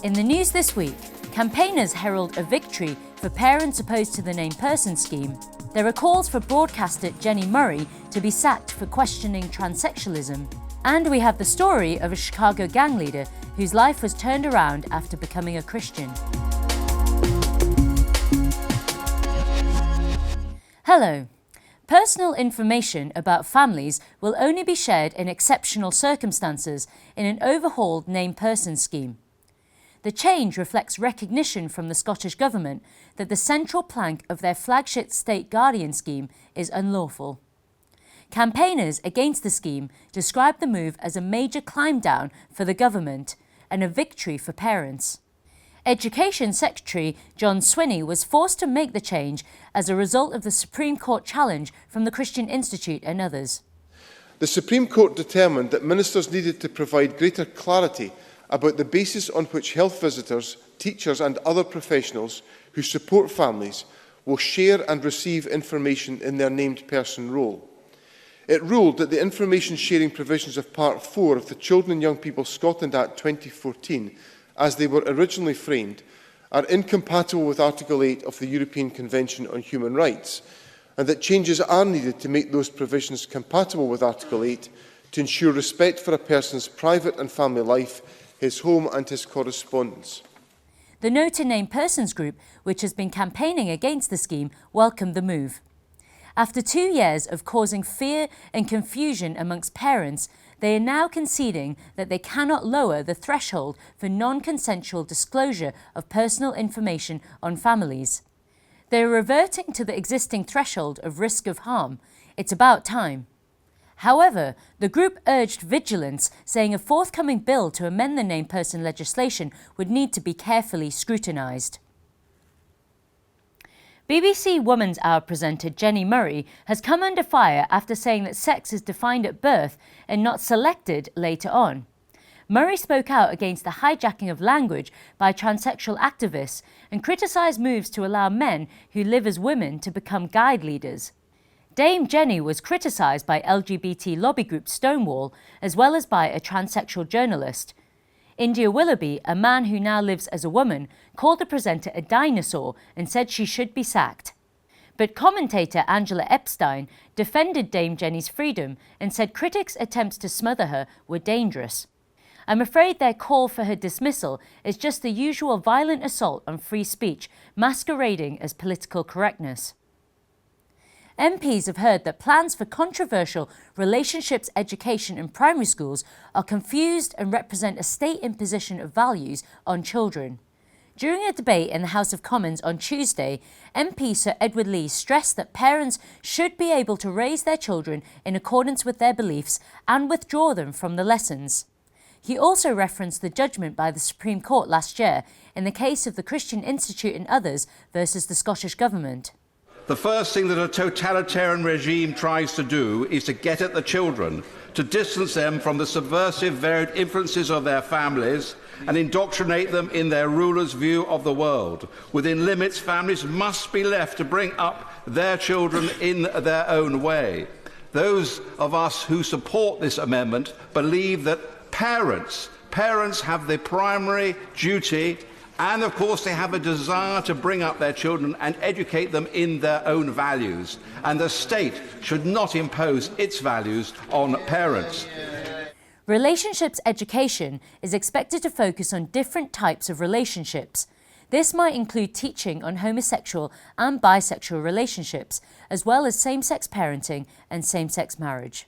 In the news this week, campaigners herald a victory for parents opposed to the named person scheme. There are calls for broadcaster Jenni Murray to be sacked for questioning transsexualism. And we have the story of a Chicago gang leader whose life was turned around after becoming a Christian. Hello. Personal information about families will only be shared in exceptional circumstances in an overhauled named person scheme. The change reflects recognition from the Scottish Government that the central plank of their flagship state guardian scheme is unlawful. Campaigners against the scheme describe the move as a major climb down for the government and a victory for parents. Education Secretary John Swinney was forced to make the change as a result of the Supreme Court challenge from the Christian Institute and others. The Supreme Court determined that ministers needed to provide greater clarity about the basis on which health visitors, teachers and other professionals who support families will share and receive information in their named person role. It ruled that the information sharing provisions of Part 4 of the Children and Young People Scotland Act 2014, as they were originally framed, are incompatible with Article 8 of the European Convention on Human Rights, and that changes are needed to make those provisions compatible with Article 8 to ensure respect for a person's private and family life, his home and his correspondence. The No to Named Persons group, which has been campaigning against the scheme, welcomed the move. After 2 years of causing fear and confusion amongst parents, they are now conceding that they cannot lower the threshold for non-consensual disclosure of personal information on families. They are reverting to the existing threshold of risk of harm. It's about time. However, the group urged vigilance, saying a forthcoming bill to amend the named person legislation would need to be carefully scrutinised. BBC Woman's Hour presenter Jenni Murray has come under fire after saying that sex is defined at birth and not selected later on. Murray spoke out against the hijacking of language by transsexual activists and criticised moves to allow men who live as women to become guide leaders. Dame Jenni was criticised by LGBT lobby group Stonewall, as well as by a transsexual journalist. India Willoughby, a man who now lives as a woman, called the presenter a dinosaur and said she should be sacked. But commentator Angela Epstein defended Dame Jenni's freedom and said critics' attempts to smother her were dangerous. I'm afraid their call for her dismissal is just the usual violent assault on free speech, masquerading as political correctness. MPs have heard that plans for controversial relationships education in primary schools are confused and represent a state imposition of values on children. During a debate in the House of Commons on Tuesday, MP Sir Edward Lee stressed that parents should be able to raise their children in accordance with their beliefs and withdraw them from the lessons. He also referenced the judgment by the Supreme Court last year in the case of the Christian Institute and others versus the Scottish Government. The first thing that a totalitarian regime tries to do is to get at the children, to distance them from the subversive varied influences of their families and indoctrinate them in their rulers' view of the world. Within limits, families must be left to bring up their children in their own way. Those of us who support this amendment believe that parents have the primary duty, and of course they have a desire to bring up their children and educate them in their own values. And the state should not impose its values on parents. Relationships education is expected to focus on different types of relationships. This might include teaching on homosexual and bisexual relationships, as well as same-sex parenting and same-sex marriage.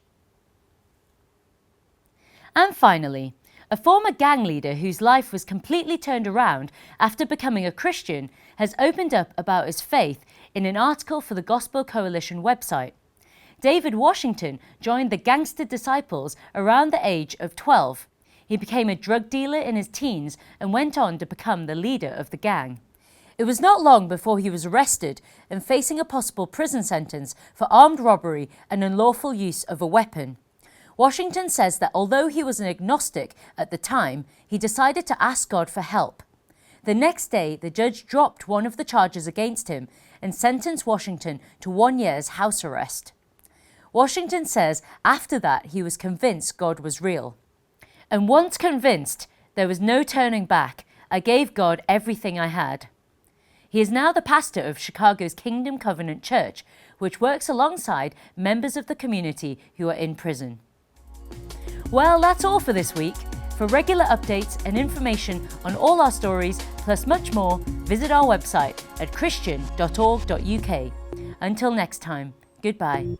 And finally, a former gang leader whose life was completely turned around after becoming a Christian has opened up about his faith in an article for the Gospel Coalition website. David Washington joined the Gangster Disciples around the age of 12. He became a drug dealer in his teens and went on to become the leader of the gang. It was not long before he was arrested and facing a possible prison sentence for armed robbery and unlawful use of a weapon. Washington says that although he was an agnostic at the time, he decided to ask God for help. The next day, the judge dropped one of the charges against him and sentenced Washington to 1 year's house arrest. Washington says after that he was convinced God was real. And once convinced, there was no turning back, I gave God everything I had. He is now the pastor of Chicago's Kingdom Covenant Church, which works alongside members of the community who are in prison. Well, that's all for this week. For regular updates and information on all our stories, plus much more, visit our website at christian.org.uk. Until next time, goodbye.